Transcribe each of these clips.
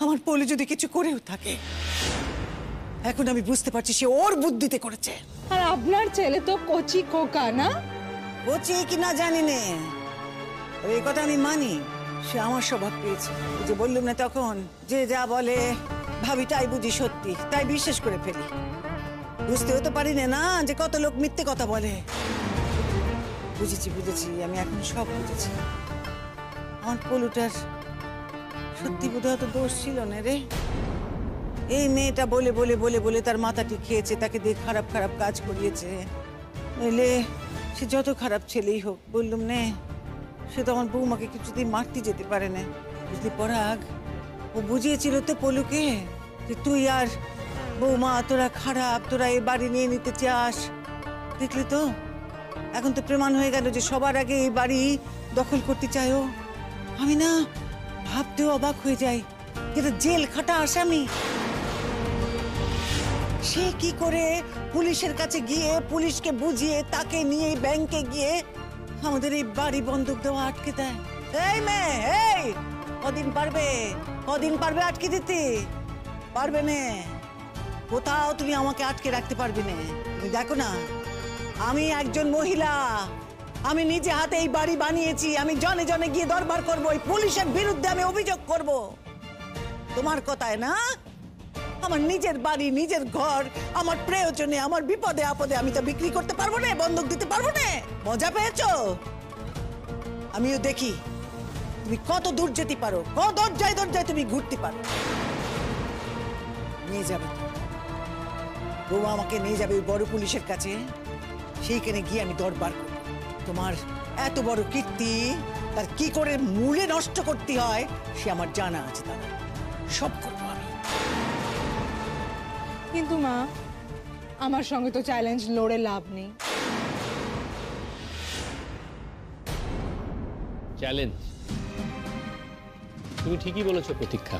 আমার পলি যদি কিছু করেও থাকে, এখন আমি বুঝতে পারছি সে ওর বুদ্ধিতে করেছে। আর আপনার ছেলে তো কচি খোকা, না? কচি কি না জানি নে, এই কথা আমি মানি। সে আমার স্বভাব পেয়েছে। যে বললুম না তখন, যে যা বলে ভাবি তাই বুঝি সত্যি, তাই বিশ্বাস করে ফেলি। বুঝতেও তো পারি না যে কত লোক মিথ্যে কথা বলে। বুঝেছি, আমি এখন সব বুঝেছি। আমার পলুটার সত্যি বোধহয় তো দোষ ছিল না রে। এই মেয়েটা বলে বলে বলে বলে তার মাথাটি খেয়েছে, তাকে দিয়ে খারাপ খারাপ কাজ করিয়েছে। নইলে সে যত খারাপ ছেলেই হোক, বললুম নে, সে তো আমার বৌমাকে কিছুতেই মারতে যেতে পারে না। বুঝলি পরাগ, ও বুঝিয়েছিল তো পলুকে যে তুই আর বৌমা তোরা খারাপ, তোরা এই বাড়ি নিয়ে নিতে চাস। দেখলি তো, এখন তো প্রমাণ হয়ে গেল যে সবার আগে এই বাড়ি দখল করতে চায় ও। আমি না ভাবতেও অবাক হয়ে যাই, যেটা জেল খাটা আসামি, সে কি করে পুলিশের কাছে গিয়ে পুলিশকে বুঝিয়ে তাকে নিয়ে ব্যাংকে গিয়ে আমাদের এই বাড়ি বন্ধক দেওয়া আটকে দেয়। এই মেয়ে, এই কদিন পারবে আটকে দিতে? পারবে না, কোথাও তুমি আমাকে আটকে রাখতে পারবে না। তুমি দেখো না, আমি একজন মহিলা, আমি নিজে হাতে এই বাড়ি বানিয়েছি। আমি জনে জনে গিয়ে দরবার করবো, এই পুলিশের বিরুদ্ধে আমি অভিযোগ করব। তোমার কথায় না, আমার নিজের বাড়ি, নিজের ঘর, আমার প্রয়োজনে, আমার বিপদে আপদে আমি তো বিক্রি করতে পারবো না, বন্ধক দিতে পারবো না। মজা পেয়েছো? আমিও দেখি তুমি কত দূর যেতে পারো, কত দরজায় দরজায় তুমি ঘুরতে পারো। নিয়ে যাবে বৌমা, আমাকে নিয়ে যাবে বড় পুলিশের কাছে, সেইখানে গিয়ে আমি দরবার করব। তোমার এত বড় কীর্তি তার কি করে মূলে নষ্ট করতে হয় সে আমার জানা আছে, দাদা, সব করবো আমি। কিন্তু মা, আমার সঙ্গে তো চ্যালেঞ্জ লড়ে লাভ নেই। চ্যালেঞ্জ? তুমি ঠিকই বলেছো প্রতীক্ষা,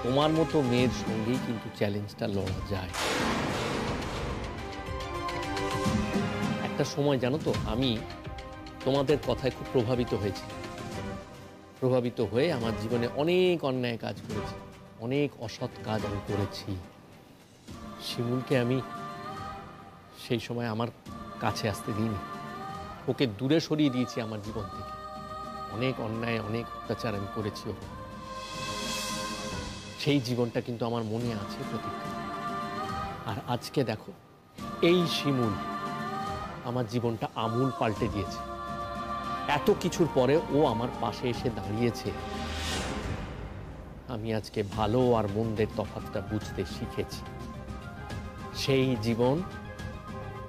তোমার মতো মেয়ের সঙ্গেই কিন্তু চ্যালেঞ্জটা লড়া যায়। একটা সময় জানো তো, আমি তোমাদের কথায় খুব প্রভাবিত হয়েছি। প্রভাবিত হয়ে আমার জীবনে অনেক অন্যায় কাজ করেছি, অনেক অসৎ কাজ আমি করেছি। শিমুলকে আমি সেই সময় আমার কাছে আসতে দিইনি, ওকে দূরে সরিয়ে দিয়েছি আমার জীবন থেকে। অনেক অন্যায়, অনেক অত্যাচার আমি করেছি ওকে। সেই জীবনটা কিন্তু আমার মনে আছে প্রতীক্ষা। আর আজকে দেখো, এই শিমুল আমার জীবনটা আমূল পাল্টে দিয়েছে। এত কিছুর পরে ও আমার পাশে এসে দাঁড়িয়েছে। আমি আজকে ভালো আর মন্দের তফাৎটা বুঝতে শিখেছি। সেই জীবন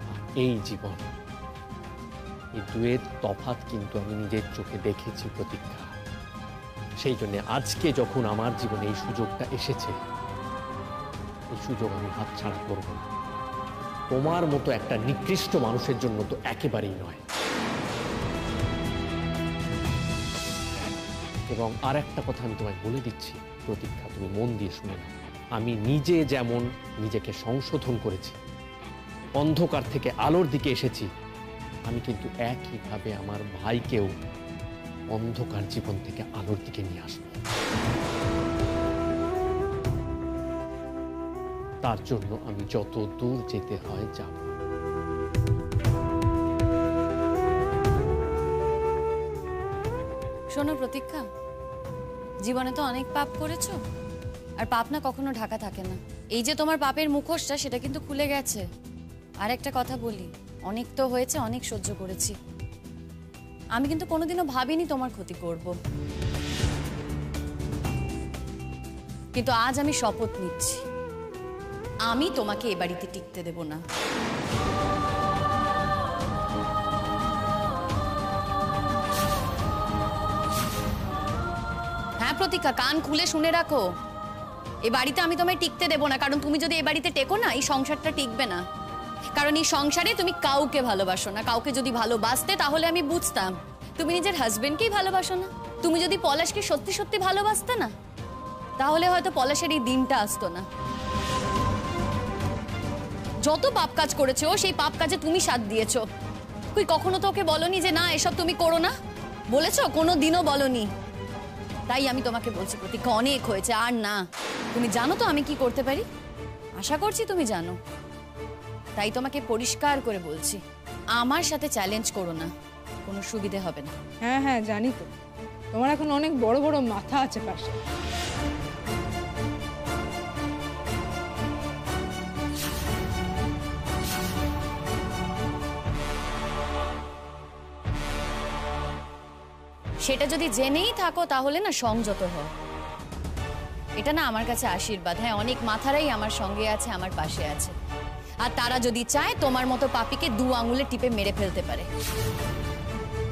আর এই জীবন, এই দুয়ের তফাৎ কিন্তু আমি নিজের চোখে দেখেছি প্রতীক্ষা। সেই জন্য আজকে যখন আমার জীবনে এই সুযোগটা এসেছে, এই সুযোগ আমি হাতছাড়া করব না। তোমার মতো একটা নিকৃষ্ট মানুষের জন্য তো একেবারেই নয়। এবং আর একটা কথা আমি তোমায় বলে দিচ্ছি প্রতীক্ষা, তুমি মন দিয়ে শুনে নাও। আমি নিজে যেমন নিজেকে সংশোধন করেছি, অন্ধকার থেকে আলোর দিকে এসেছি, আমি কিন্তু একইভাবে আমার ভাইকেও অন্ধকার জীবন থেকে আলোর দিকে নিয়ে আসব। তার জন্য আমি যত দূর যেতে হয় যাব। শোনো প্রতীক্ষা, জীবনে তো অনেক পাপ করেছো, আর পাপ না কখনো ঢাকা থাকে না। এই যে তোমার পাপের মুখোশটা, সেটা কিন্তু খুলে গেছে। আর একটা কথা বলি, অনেক তো হয়েছে, অনেক সহ্য করেছি। আমি কিন্তু কোনোদিনও ভাবিনি তোমার ক্ষতি করব, কিন্তু আজ আমি শপথ নিচ্ছি, আমি তোমাকে এ বাড়িতে টিকতে দেব না। হ্যাঁ প্রতীক্ষা, কান খুলে শুনে রাখো, এ বাড়িতে আমি তোমায় টিকতে দেব না। কারণ তুমি যদি এ বাড়িতে টেকো না, এই সংসারটা টিকবে না। কারণ এই সংসারে তুমি কাউকে ভালোবাসো না। কাউকে যদি ভালোবাসতে তাহলে আমি বুঝতাম। তুমি নিজের হাজবেন্ডকেই ভালোবাসো না। তুমি যদি পলাশকে সত্যি সত্যি ভালোবাসতে না, তাহলে হয়তো পলাশের এই দিনটা আসতো না। যত পাপ কাজ করেছো, সেই পাপ কাজে তুমি সাথ দিয়েছো। কই কখনো তো ওকে বলনি যে না এসব তুমি করো না? বলেছো? কোনো দিনও বলনি। তাই আমি তোমাকে বলছি প্রতীক্ষা, অনেক হয়েছে, আর না। তুমি জানো তো আমি কি করতে পারি, আশা করছি তুমি জানো। তাই তোমাকে পরিষ্কার করে বলছি, আমার সাথে চ্যালেঞ্জ করো না, কোনো সুবিধে হবে না। হ্যাঁ হ্যাঁ জানি তো, তোমার এখন অনেক বড় বড় মাথা আছে পাশে। সেটা যদি জেনেই থাকো তাহলে না সংযত হও। এটা না আমার কাছে আশীর্বাদ। হ্যাঁ, অনেক মাথারাই আমার সঙ্গে আছে, আমার পাশে আছে, আর তারা যদি চায় তোমার মতো পাপিকে 2 আঙুলে টিপে মেরে ফেলতে পারে।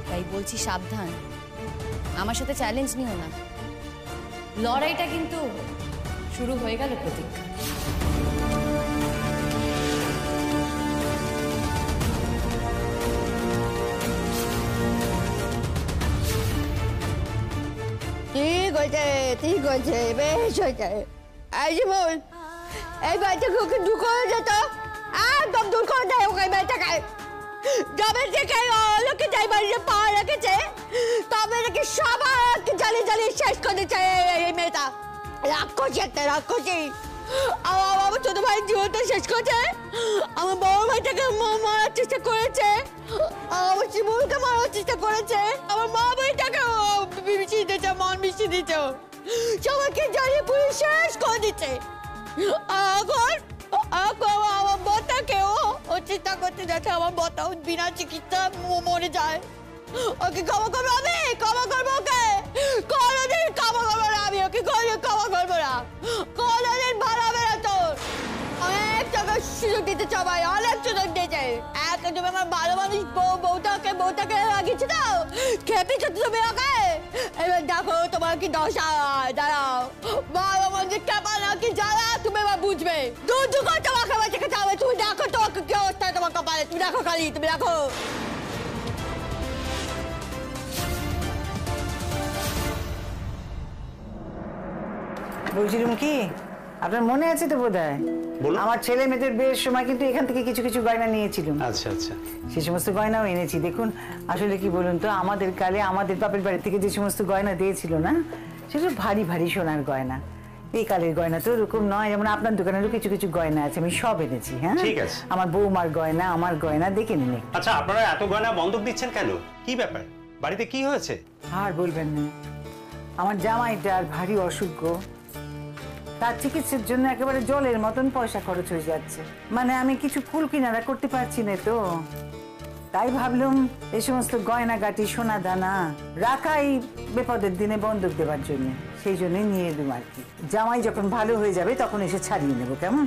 তাই বলছি সাবধান, আমার সাথে চ্যালেঞ্জ নিও না। লড়াইটা কিন্তু শুরু হয়ে গেল প্রতীক্ষা। ঠিক হয়েছে, বেশ হয়েছে। এই যে বল, এই বাড়িটাকে ওকে দূর করে যেত, একদম দূর করে দেয় ওকে বাড়িটাকে। যবে থেকে লোকে যাই বাড়িতে পা রেখেছে তবে নাকি সবাইকে জ্বালিয়ে জ্বালিয়ে শেষ করে চায় এই মেয়েটা। রাক্ষসী একটা রাক্ষসী। আমার ছোট ভাই জীবনটা শেষ করেছে, আমার বড় ভাইটাকে মারার চেষ্টা করেছে, আমার শিবুলকে মারার চেষ্টা করেছে, আমার মা ভাইটাকে মিশিয়ে দিচ্ছে, মন মিশিয়ে দিচ্ছে, সবাইকে জ্বালিয়ে পুরো শেষ করে দিচ্ছে। এখন আমার বটাকেও ও চিন্তা করতে দেখে আমার বটাও বিনা চিকিৎসা মরে যায়। ওকে ক্ষমা করবো আমি, ক্ষমা করবো ওকে, কোনোদিন ক্ষমা করবো না আমি ওকে, কোনোদিন ক্ষমা করবো না, কোনোদিন ভালো হবে না তোর। অনেক টাকা সুযোগ দিতে সবাই, অনেক সুযোগ দিয়েছে। তুমি আমার ভালো মানুষ বউটাকে লাগিয়েছে তো, খেপেছ তুমি ওকে। এবার দেখো তোমার কি দশা, দাঁড়াও ভালো মানুষ খেপা নাকি যারা তুমি এবার বুঝবে। দূর করে তোমাকে বাঁচে খেতে হবে। তুমি দেখো তোমাকে কি অবস্থা তোমার কপালে, তুমি দেখো খালি, তুমি দেখো। বলছিলাম কি, আপনার মনে আছে তো বোধহয় আমার ছেলে মেয়েদের বিয়ের সময় কিন্তু এখান থেকে কিছু কিছু গয়না নিয়েছিল। আচ্ছা আচ্ছা, সেই সমস্ত গয়নাও এনেছি। দেখুন আসলে কি বলুন তো, আমাদের কালে আমাদের বাপের বাড়ি থেকে যে সমস্ত গয়না দিয়েছিল না, সেটা ভারী ভারী সোনার গয়না। এই কালের গয়না তো এরকম নয়, যেমন আপনার দোকানেরও কিছু কিছু গয়না আছে, আমি সব এনেছি। হ্যাঁ ঠিক আছে, আমার বৌমার গয়না, আমার গয়না, দেখে নিন। আচ্ছা আপনারা এত গয়না বন্ধক দিচ্ছেন কেন, কি ব্যাপার, বাড়িতে কি হয়েছে? আর বলবেন না, আমার জামাইটার ভারী অসুখ, তার চিকিৎসার জন্য একেবারে জলের মতন পয়সা খরচ হয়ে যাচ্ছে। মানে আমি কিছু কুল কিনারা করতে পারছি না তো, তাই ভাবলাম এই সমস্ত গয়নাগাটি সোনা দানা রাখাই বিপদের দিনে বন্ধক দেওয়ার জন্য, সেই জন্যই নিয়ে এলুম আর কি। জামাই যখন ভালো হয়ে যাবে তখন এসে ছাড়িয়ে নেবো, কেমন?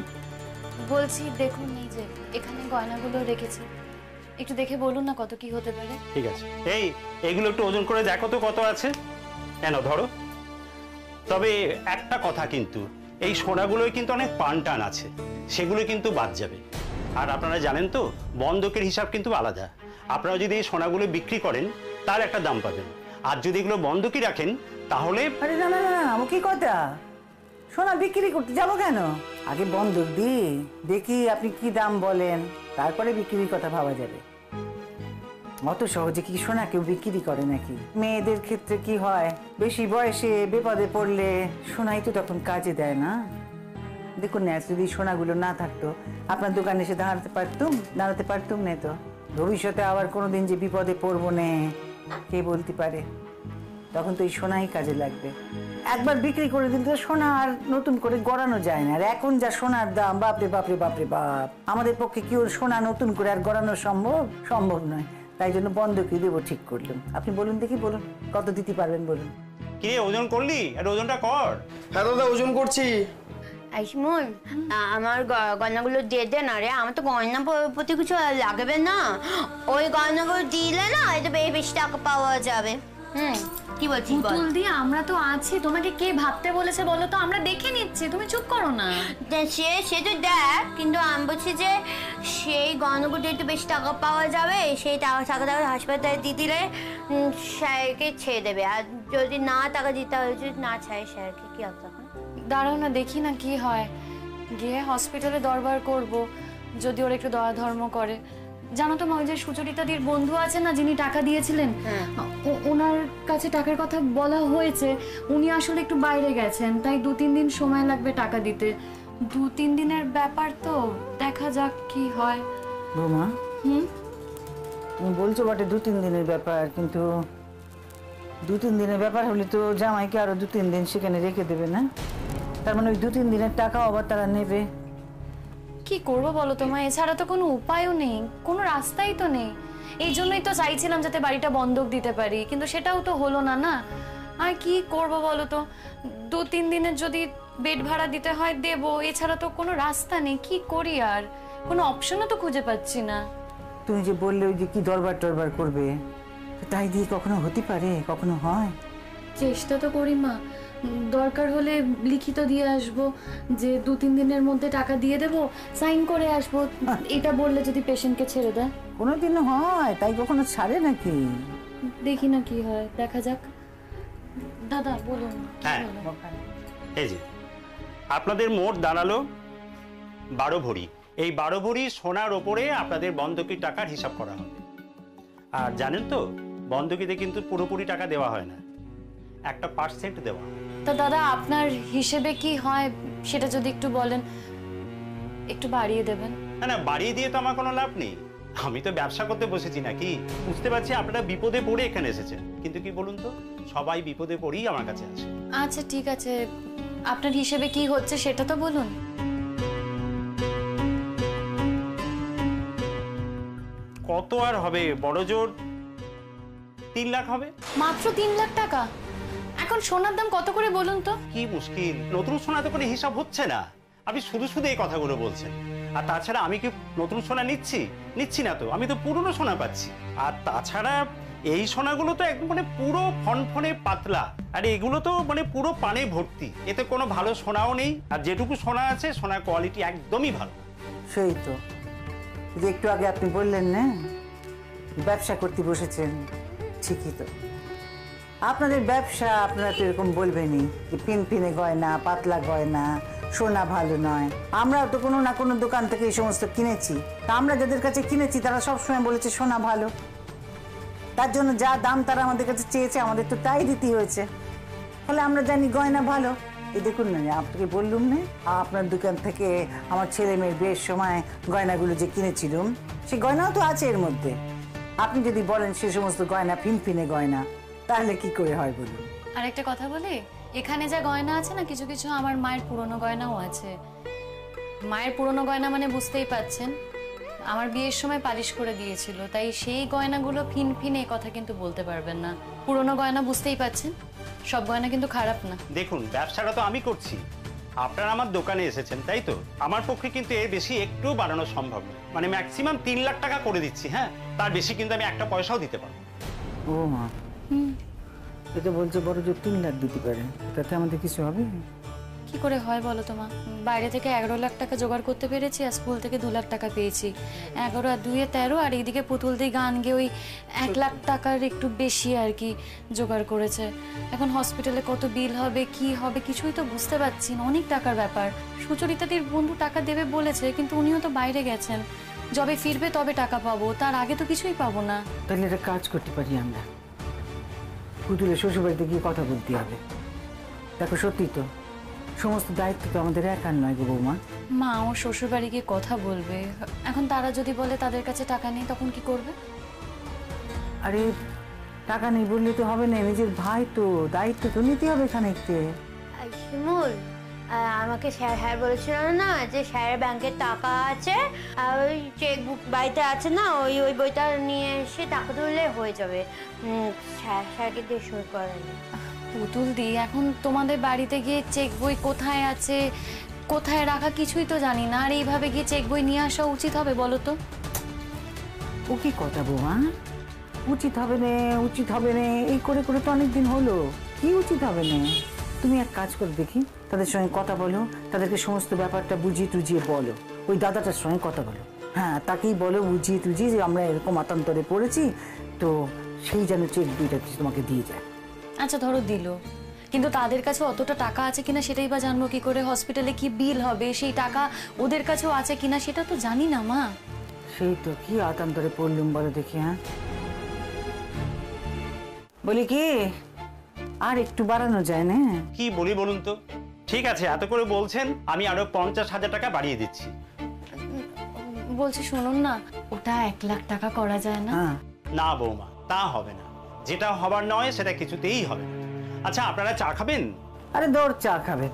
বলছি দেখুন, এই যে এখানে গয়নাগুলো রেখেছি, একটু দেখে বলুন না কত কি হতে পারে। ঠিক আছে, এইগুলো একটু ওজন করে দেখো তো কত আছে। কেন ধরো। তবে একটা কথা, কিন্তু এই সোনাগুলোই কিন্তু অনেক পানটান আছে, সেগুলো কিন্তু বাদ যাবে। আর আপনারা জানেন তো বন্ধকের হিসাব কিন্তু আলাদা। আপনারা যদি এই সোনাগুলো বিক্রি করেন তার একটা দাম পাবেন, আর যদি এগুলো বন্ধকই রাখেন তাহলে। আরে না না না, ও কি কথা, সোনা বিক্রি করতে যাবো কেন? আগে বন্ধক দিই, দেখি আপনি কি দাম বলেন, তারপরে বিক্রির কথা ভাবা যাবে। অত সহজে কি সোনা কেউ বিক্রি করে নাকি? মেয়েদের ক্ষেত্রে কি হয়, বেশি বয়সে বিপদে পড়লে সোনাই তো তখন কাজে দেয় না। দেখুন না, যদি সোনাগুলো না থাকতো আপনার দোকানে এসে দাঁড়াতে পারতুম না তো। ভবিষ্যতে আবার কোনোদিন যে বিপদে পড়বো না কে বলতে পারে, তখন তো এই সোনাই কাজে লাগবে। একবার বিক্রি করে দিলে তো সোনা আর নতুন করে গড়ানো যায় না। আর এখন যা সোনার দাম, বাপরে বাপরে বাপরে বাপ, আমাদের পক্ষে কি ওর সোনা নতুন করে আর গড়ানো সম্ভব নয়। তাই জন্য বন্ধকই দেবো ঠিক করলাম। আপনি বলুন দেখি, বলুন কত দিতে পারবেন বলুন। কি ওজন করলি? আর ওজনটা কর। হ্যাঁ দাদা, ওজন করছি। আইসমন, আমার গয়নাগুলো দিয়ে দে না রে, আমার তো গয়না প্রতি কিছু লাগবে না। ওই গয়নাগুলো দিলে না এটা বেশি টাকা পাওয়া যাবে। কি বলছিস বল? পুতুল দি, আমরা তো আছি, তোমাকে কে ভাবতে বলেছে বলো তো, আমরা দেখে নিচ্ছি, তুমি চুপ করো না। সে তো দেখ, কিন্তু আমি বলছি যে সেই গয়নাগুলো একটু বেশি টাকা পাওয়া যাবে, সেই টাকা হাসপাতালে দিয়ে দিলে স্যারকে ছেড়ে দেবে। আর যদি না টাকা দিতে হয়, যদি না চাই স্যারকে, কি হবে তখন? দাঁড়াও না, দেখি না কি হয়, গিয়ে হসপিটালে দরবার করব, যদি ওর একটু দয়া ধর্ম করে। জানো তো মা, ওই যে সুচরিতাদির বন্ধু আছে না যিনি টাকা দিয়েছিলেন, ওনার কাছে টাকার কথা বলা হয়েছে। উনি আসলে একটু বাইরে গেছেন, তাই 2-3 দিন সময় লাগবে টাকা দিতে। 2-3 দিনের ব্যাপার তো, দেখা যাক কি হয়। বৌমা, তুমি বলছো বটে 2-3 দিনের ব্যাপার, কিন্তু 2-3 দিনের ব্যাপার হলে তো জামাইকে আরো 2-3 দিন সেখানে রেখে দেবে না? তার মানে ওই 2-3 দিনের টাকাও আবার তারা নেবে। কি করবো বলো তো মা, এছাড়া তো কোনো উপায়ও নেই, কোনো রাস্তাই তো নেই। এই জন্যই তো চাইছিলাম যাতে বাড়িটা বন্ধক দিতে পারি, কিন্তু সেটাও তো হলো না। না, আর কি করবো বলো তো? 2-3 দিনের যদি বেড ভাড়া দিতে হয় দেবো, এছাড়া তো কোনো রাস্তা নেই। কি করি আর, কোনো অপশনও তো খুঁজে পাচ্ছি না। তুমি যে বললে ওই যে কি দরবার টরবার করবে, তাই দিয়ে কখনো হতে পারে, কখনো হয়? চেষ্টা তো করি মা, দরকার হলে লিখিত দিয়ে আসবো যে 2-3 দিনের মধ্যে টাকা দিয়ে দেবো, সাইন করে আসবো, এটা বললে যদি পেশেন্টকে ছেড়ে দেয়। কোনোদিনও হয় তাই, কখনো ছাড়ে নাকি? দেখি না কি হয়, দেখা যাক। দাদা বলুন। হ্যাঁ, এই যে আপনাদের মোট দাঁড়ালো 12 ভরি। এই 12 ভরি সোনার ওপরে আপনাদের বন্ধকি টাকার হিসাব করা হবে। আর জানেন তো, বন্ধকিতে কিন্তু পুরোপুরি টাকা দেওয়া হয় না, একটা % দেওয়া হয়। তা দাদা আপনার হিসেবে কি হয় সেটা যদি একটু বলেন, একটু বাড়িয়ে দেবেন। না না, বাড়িয়ে দিয়ে তো আমার কোনো লাভ নেই। আমি তো ব্যবসা করতে বসেছি নাকি? বুঝতে পারছি আপনারা বিপদে পড়ে এখানে এসেছেন, কিন্তু কি বলুন তো, সবাই বিপদে পড়েই আমার কাছে আসে। আচ্ছা ঠিক আছে, আপনার হিসেবে কি হচ্ছে সেটা তো বলুন। কত আর হবে, বড় জোর 3 লাখ হবে। মাত্র 3 লাখ টাকা? এখন সোনার দাম কত করে বলুন তো? কি মুশকিল, নতুন সোনাতে করে হিসাব হচ্ছে না। আপনি শুধু শুধু এই কথাগুলো বলছেন। আর তাছাড়া আমি কি নতুন সোনা নিচ্ছি না তো, আমি তো পুরনো সোনা পাচ্ছি। আর তাছাড়া এই সোনাগুলো তো একদম মানে পুরো ফনফনে পাতলা, আর এগুলো তো মানে পুরো পানে ভর্তি, এতে কোনো ভালো সোনাও নেই। আর যেটুকু সোনা আছে, সোনার কোয়ালিটি একদমই ভালো। সেই তো, যে একটু আগে আপনি বললেন না ব্যবসা করতে বসেছেন, ঠিকই তো। আপনাদের ব্যবসা, আপনারা তো এরকম বলবেনই যে পিনপিনে গয়না, পাতলা গয়না, সোনা ভালো নয়। আমরাও তো কোনো না কোনো দোকান থেকে এই সমস্ত কিনেছি। তা আমরা যাদের কাছে কিনেছি তারা সবসময় বলেছে সোনা ভালো, তার জন্য যা দাম তারা আমাদের কাছে চেয়েছে, আমাদের তো তাই দিতে হয়েছে। ফলে আমরা জানি গয়না ভালো। এই দেখুন না, আপনাকে বললুম না, আপনার দোকান থেকে আমার ছেলে মেয়ের বিয়ের সময় গয়নাগুলো যে কিনেছিলাম, সেই গয়নাও তো আছে এর মধ্যে। আপনি যদি বলেন সে সমস্ত গয়না ফিনফিনে গয়না, তাহলে কি করে হয় বলুন? আর একটা কথা বলি, এখানে যা গয়না আছে না, কিছু কিছু আমার মায়ের পুরনো গয়নাও আছে। মায়ের পুরনো গয়না মানে বুঝতেই পাচ্ছেন, আমার বিয়ের সময় পালিশ করে দিয়েছিল, তাই সেই গয়নাগুলো ফিনফিনে কথা কিন্তু বলতে পারবেন না। পুরনো গয়না বুঝতেই পাচ্ছেন, সব গয়না কিন্তু খারাপ না। দেখুন, ব্যবসাটা তো আমি করছি, আপনারা আমার দোকানে এসেছেন, তাই তো? আমার পক্ষে কিন্তু এর বেশি একটু বাড়ানো সম্ভব না। মানে ম্যাক্সিমাম 3 লাখ টাকা করে দিচ্ছি। হ্যাঁ, তার বেশি কিন্তু আমি একটা পয়সাও দিতে পারবো। ও মা, এটা বলছে বড় জোর 3 লাখ দিতে পারে, তাতে আমাদের কিছু হবে? কি করে হয় বলো তো মা? বাইরে থেকে 11 লাখ টাকা জোগাড় করতে পেরেছি, আর স্কুল থেকে 2 লাখ টাকা পেয়েছি। 11 আর 2 13, আর এইদিকে পুতুল দিয়ে গান গিয়ে ওই 1 লাখ টাকার একটু বেশি আর কি জোগাড় করেছে। এখন হসপিটালে কত বিল হবে, কি হবে, কিছুই তো বুঝতে পারছি না। অনেক টাকার ব্যাপার। সুচরিতাদির বন্ধু টাকা দেবে বলেছে, কিন্তু উনিও তো বাইরে গেছেন। যবে ফিরবে তবে টাকা পাবো, তার আগে তো কিছুই পাবো না। তাহলে একটা কাজ করতে পারি আমরা, পুতুলের শ্বশুরবাড়িতে গিয়ে কথা বলতে হবে। দেখো, সত্যি তো সমস্ত দায়িত্ব তো আমাদের একার নয় গো বৌমা। মা আমার শ্বশুরবাড়ি গিয়ে কথা বলবে, এখন তারা যদি বলে তাদের কাছে টাকা নেই, তখন কি করবে? আরে টাকা নেই বললে তো হবে না, নিজের ভাই তো, দায়িত্ব তো নিতে হবে খানিকতে। শিমুল, আমাকে স্যার বলেছিল না যে স্যারের ব্যাংকের টাকা আছে, আর ওই চেকবুক বাড়িতে আছে না, ওই বইটা নিয়ে এসে টাকা তুললে হয়ে যাবে। স্যারকে দিয়ে সই করানি। পুতুল দি, এখন তোমাদের বাড়িতে গিয়ে চেক বই কোথায় আছে, কোথায় রাখা কিছুই তো জানি না, আর এইভাবে গিয়ে চেক বই নিয়ে আসা উচিত হবে বলো তো? ও কি কথা বৌমা, উচিত হবে না এই করে করে তো অনেকদিন হলো। কি উচিত হবে না? তুমি এক কাজ করে দেখি, তাদের সঙ্গে কথা বলো, তাদেরকে সমস্ত ব্যাপারটা বুঝিয়ে টুজিয়ে বলো। ওই দাদাটার সঙ্গে কথা বলো, হ্যাঁ তাকেই বলো বুঝিয়ে টুজিয়ে যে আমরা এরকম মতান্তরে পড়েছি, তো সেই যেন চেক বইটা তোমাকে দিয়ে যায়। আচ্ছা ধরো দিল, কিন্তু তাদের কাছে অতটা টাকা আছে কিনা সেটাই বা জানবো কি করে? হসপিটালে কি বিল হবে সেই টাকা ওদের কাছেও আছে কিনা সেটা তো জানি না মা। সেই তো কি আতান্তরে পড়লুম বলো দেখি। হ্যাঁ বলি কি আর একটু বাড়ানো যায় না? কি বলি বলুন তো? ঠিক আছে, এত করে বলছেন, আমি আরো 50,000 টাকা বাড়িয়ে দিচ্ছি। বলছি শুনুন না, ওটা 1,00,000 টাকা করা যায় না? হ্যাঁ না বৌমা, তা হবে না। যেটা হবার নয় সেটা কিছুতেই হবে না। আচ্ছা, আপনারা চা খাবেন? আরে দৌড় চা খাবে,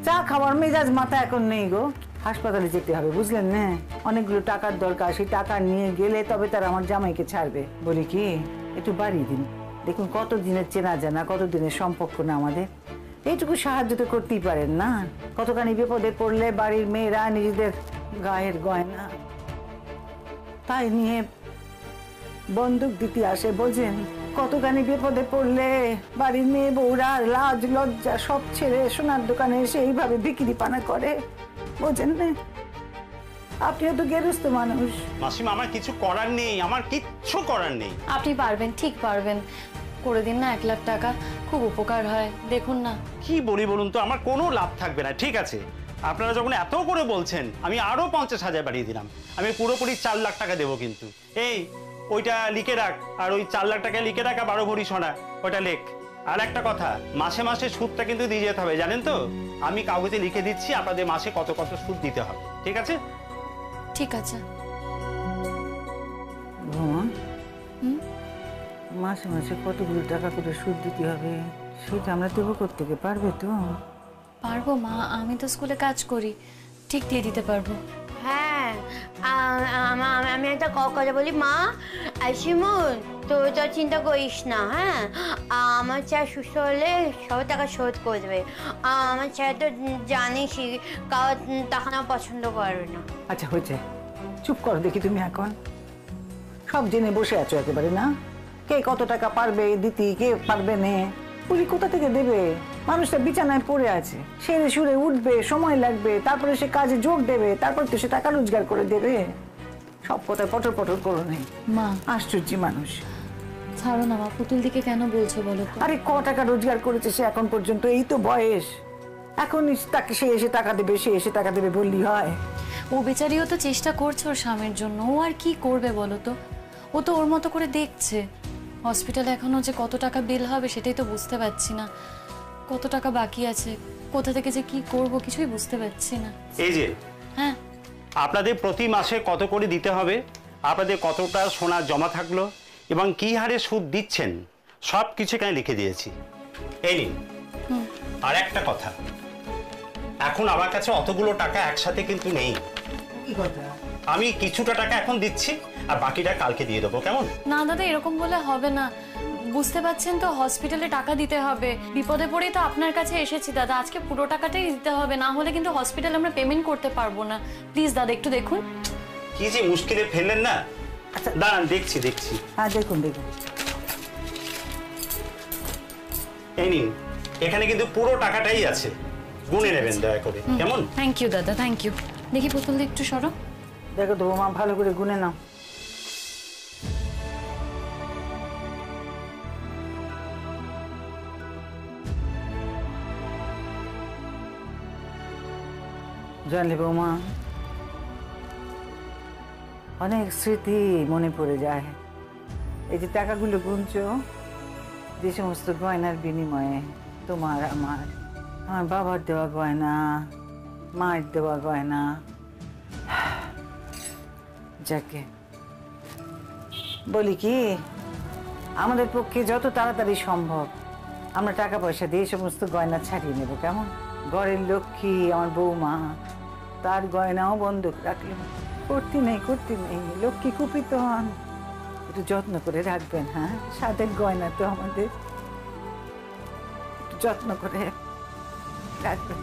চা খাওয়ার মেজাজ মাথা এখন নেই গো। হাসপাতালে যেতে হবে বুঝলেন না, অনেকগুলো টাকার দরকার, সেই টাকা নিয়ে গেলে তবে তারা আমার জামাইকে ছাড়বে। বলি কি একটু বাড়িয়ে দিন, দেখুন কত দিনের চেনা জানা, কত দিনের সম্পর্ক না আমাদের, এইটুকু সাহায্য তো করতেই পারেন না। কতখানি বিপদে পড়লে বাড়ির মেয়েরা নিজেদের গায়ের গয়না তাই নিয়ে বন্দুক দিতে আসে, বোঝেন? কতখানি বিপদে পড়লে বাড়ির মেয়ে বউরা লাজ লজ্জা সব ছেড়ে সোনার দোকানে এসে এইভাবে বিক্রি পানা করে, বোঝেন না? আপনিও তো গেরস্ত মানুষ। মাসিমা, আমার কিছু করার নেই, আমার কিচ্ছু করার নেই। আপনি পারবেন, ঠিক পারবেন, করে দিন না 1,00,000 টাকা, খুব উপকার হয়। দেখুন না। কি বলি বলুন তো, আমার কোনো লাভ থাকবে না। ঠিক আছে, আপনারা যখন এত করে বলছেন, আমি আরো 50,000 বাড়িয়ে দিলাম। আমি পুরোপুরি 4,00,000 টাকা দেবো। কিন্তু এই ওইটা লিখে রাখ, আর ওই 4,00,000 টাকা লিখে রাখ, 12 ভরি সোনা ওইটা লেখ। আর একটা কথা, মাসে মাসে সুদটা কিন্তু দিয়ে যেতে হবে, জানেন তো? আমি কাগজে লিখে দিচ্ছি আপনাদের মাসে কত কত সুদ দিতে হবে। ঠিক আছে? ঠিক আছে। বৌমা, মাসে মাসে কতগুলো টাকা করে সুদ দিতে হবে সেটা আমরা দেবো কোত্থেকে? পারবে তো? পারবো মা, আমি তো স্কুলে কাজ করি, ঠিক দিয়ে দিতে পারবো। হ্যাঁ, আমি একটা কথা বলি মা। শিমুল, তুই তো চিন্তা করিস না। হ্যাঁ, আমার ছেলে সুস্থ হলে সব টাকা শোধ করে দেবে। আমার ছেলে তো জানিসই, কারোর টাকা না পছন্দ করে না। আচ্ছা হয়েছে, চুপ করো দেখি। তুমি এখন সব জেনে বসে আছো একেবারে, না? কে কত টাকা পারবে দিতে, কে পারবে নে, পুলি কোথা থেকে দেবে? মানুষটা বিছানায় পড়ে আছে, সেরে সুরে উঠবে, সময় লাগবে, তারপরে সে কাজে যোগ দেবে, তারপরে তো সে টাকা রোজগার করে দেবে। সব কথায় পটর পটর করো নেই মা। আশ্চর্য মানুষ। ছাড়ো না মা, পুতুল দিকে কেন বলছো বলো তো? আরে ক টাকা রোজগার করেছে সে এখন পর্যন্ত? এই তো বয়স, এখন তাকে সে এসে টাকা দেবে, সে এসে টাকা দেবে বললি হয়? ও বেচারিও তো চেষ্টা করছে ওর স্বামীর জন্য, ও আর কি করবে বলো তো? ও তো ওর মতো করে দেখছে। হসপিটালে এখনো যে কত টাকা বিল হবে সেটাই তো বুঝতে পারছি না, কত টাকা বাকি আছে, কোথা থেকে যে কি করব কিছুই বুঝতে পারছি না। এই যে, হ্যাঁ, আপনাদের প্রতি মাসে কত করে দিতে হবে, আপনাদের কতটা সোনা জমা থাকলো এবং কি হারে সুদ দিচ্ছেন, সব কিছু এখানে লিখে দিয়েছি। এই নিন। আর একটা কথা, এখন আমার কাছে অতগুলো টাকা একসাথে কিন্তু নেই। কি কথা? আমি কিছুটা টাকা এখন দিচ্ছি আর বাকিটা কালকে দিয়ে দেবো, কেমন? না দাদা, এরকম বলে হবে না। বুঝতে পারছেন তো, হসপিটালে টাকা দিতে হবে, বিপদে পড়েই তো আপনার কাছে এসেছি দাদা। আজকে পুরো টাকাটাই দিতে হবে, না হলে কিন্তু হসপিটালে আমরা পেমেন্ট করতে পারবো না। প্লিজ দাদা একটু দেখুন। কি যে মুশকিলে ফেললেন না। আচ্ছা দাঁড়ান, দেখছি দেখছি। হ্যাঁ দেখুন দেখুন। এই নিন, এখানে কিন্তু পুরো টাকাটাই আছে, গুনে নেবেন দয়া করে, কেমন? থ্যাংক ইউ দাদা, থ্যাংক ইউ। দেখি পুতুল একটু সরো। দেখো তো মা, ভালো করে গুনে নাও। জানলে বৌমা, অনেক স্মৃতি মনে পড়ে যায়। এই যে টাকাগুলো গুনছো, যে সমস্ত গয়নার বিনিময়ে, তোমার আমার বাবার দেওয়া গয়না, মায়ের দেওয়া গয়না, যাকে বলি কি, আমাদের পক্ষে যত তাড়াতাড়ি সম্ভব আমরা টাকা পয়সা দিয়ে সমস্ত গয়না ছাড়িয়ে নেব, কেমন? ঘরের লক্ষ্মী আমার বৌমা, তার গয়নাও বন্ধক রাখলেন। করতে নেই লক্ষ্মী কুপিত হন, একটু যত্ন করে রাখবেন। হ্যাঁ, সাদের গয়না তো আমাদের, একটু যত্ন করে রাখবেন।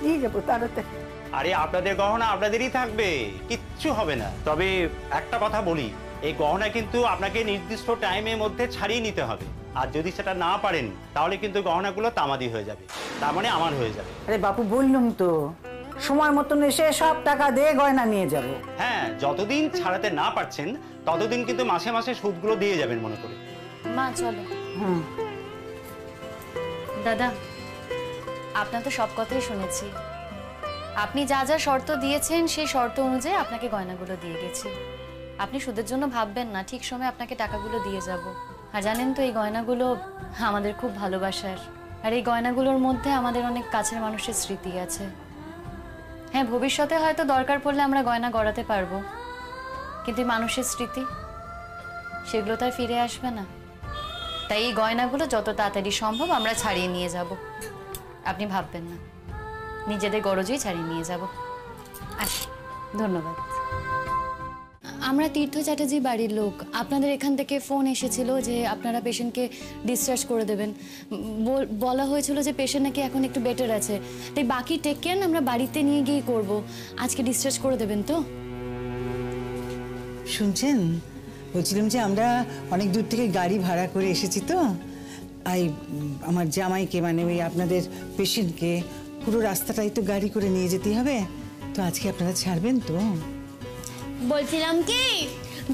নিয়ে যাবো তাড়াতাড়ি। আরে আপনাদের গহনা আপনাদেরই থাকবে, কিচ্ছু হবে না। তবে একটা কথা বলি, এই গহনা কিন্তু আপনাকে নির্দিষ্ট টাইমের মধ্যে ছাড়িয়ে নিতে হবে। আর যদি সেটা না পারেন তাহলে কিন্তু গহনাগুলো তামাদি হয়ে যাবে, তার মানে আমার হয়ে যাবে। আরে বাপু, বললুম তো সময় মতন এসে সব টাকা দিয়ে গয়না নিয়ে যাব। হ্যাঁ, যতদিন ছাড়াতে না পারছেন ততদিন কিন্তু মাসে মাসে সুদগুলো দিয়ে যাবেন মনে করে। মা চলো। দাদা, আপনার তো সব কথাই শুনেছি। আপনি যা যা শর্ত দিয়েছেন সেই শর্ত অনুযায়ী আপনাকে গয়নাগুলো দিয়ে গেছি। আপনি সুদের জন্য ভাববেন না, ঠিক সময় আপনাকে টাকাগুলো দিয়ে যাব। আর জানেন তো এই গয়নাগুলো আমাদের খুব ভালোবাসার, আর এই গয়নাগুলোর মধ্যে আমাদের অনেক কাছের মানুষের স্মৃতি আছে। হ্যাঁ, ভবিষ্যতে হয়তো দরকার পড়লে আমরা গয়না গড়াতে পারবো, কিন্তু এই মানুষের স্মৃতি সেগুলো তো আর ফিরে আসবে না। তাই এই গয়নাগুলো যত তাড়াতাড়ি সম্ভব আমরা ছাড়িয়ে নিয়ে যাব। আপনি ভাববেন না, নিজেদের গরজেই ছাড়িয়ে নিয়ে যাব। আসি, ধন্যবাদ। আমরা তীর্থ চ্যাটার্জি বাড়ির লোক। আপনাদের এখান থেকে ফোন এসেছিল যে আপনারা পেশেন্টকে ডিসচার্জ করে দেবেন। বলা হয়েছিল যে পেশেন্ট নাকি এখন একটু বেটার আছে, তাই বাকি টেক কেয়ার আমরা বাড়িতে নিয়ে গিয়ে করব। আজকে ডিসচার্জ করে দেবেন তো? শুনছেন, বলছিলাম যে আমরা অনেক দূর থেকে গাড়ি ভাড়া করে এসেছি তো, আমার জামাইকে মানে ওই আপনাদের পেশেন্টকে পুরো রাস্তাটাই তো গাড়ি করে নিয়ে যেতে হবে, তো আজকে আপনারা ছাড়বেন তো? বলছিলাম কি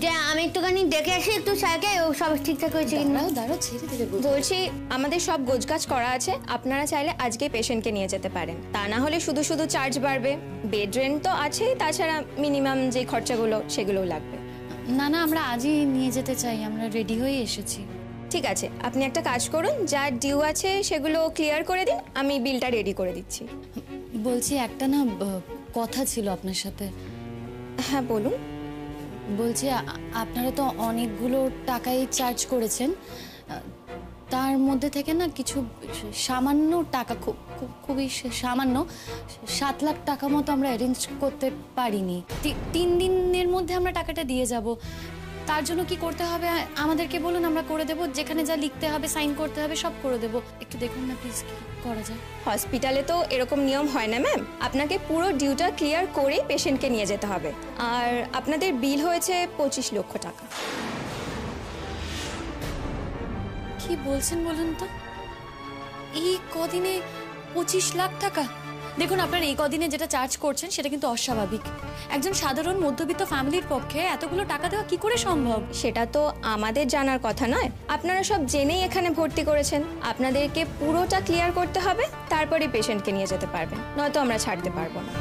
যে আমি একটুখানি দেখে আসি একটু স্যারকে ও সব ঠিকঠাক হয়েছে কিনা। দাঁড়াও, ছেড়ে দেবে। বলছি আমাদের সব গোছগাছ করা আছে, আপনারা চাইলে আজকে পেশেন্টকে নিয়ে যেতে পারেন। তা না হলে শুধু শুধু চার্জ বাড়বে। বেড রেন্ট তো আছেই, তাছাড়া মিনিমাম যে খরচাগুলো সেগুলোও লাগবে। না না, আমরা আজই নিয়ে যেতে চাই, আমরা রেডি হয়ে এসেছি। ঠিক আছে, আপনি একটা কাজ করুন, যা ডিউ আছে সেগুলো ক্লিয়ার করে দিন, আমি বিলটা রেডি করে দিচ্ছি। বলছি একটা না কথা ছিল আপনার সাথে। হ্যাঁ বলুন। বলছি আপনারা তো অনেকগুলো টাকাই চার্জ করেছেন, তার মধ্যে থেকে না কিছু সামান্য টাকা, খুবই সামান্য 7 লাখ টাকা মতো আমরা অ্যারেঞ্জ করতে পারিনি। 3 দিনের মধ্যে আমরা টাকাটা দিয়ে যাব। তার জন্য কি করতে হবে আমাদেরকে বলুন, আমরা করে দেব। যেখানে যা লিখতে হবে, সাইন করতে হবে, সব করে দেব। একটু দেখুন না প্লিজ, কি করা যায়। হসপিটালে তো এরকম নিয়ম হয় না ম্যাম, আপনাকে পুরো ডিউটা ক্লিয়ার করেই পেশেন্টকে নিয়ে যেতে হবে। আর আপনাদের বিল হয়েছে 25 লক্ষ টাকা। কি বলছেন বলুন তো? এই কদিনে 25 লাখ টাকা? দেখুন, আপনার এই কদিনে যেটা চার্জ করছেন সেটা কিন্তু অস্বাভাবিক। একজন সাধারণ মধ্যবিত্ত ফ্যামিলির পক্ষে এতগুলো টাকা দেওয়া কি করে সম্ভব? সেটা তো আমাদের জানার কথা নয়, আপনারা সব জেনেই এখানে ভর্তি করেছেন। আপনাদেরকে পুরোটা ক্লিয়ার করতে হবে, তারপরে পেশেন্টকে নিয়ে যেতে পারবেন, নয়তো আমরা ছাড়তে পারবো না।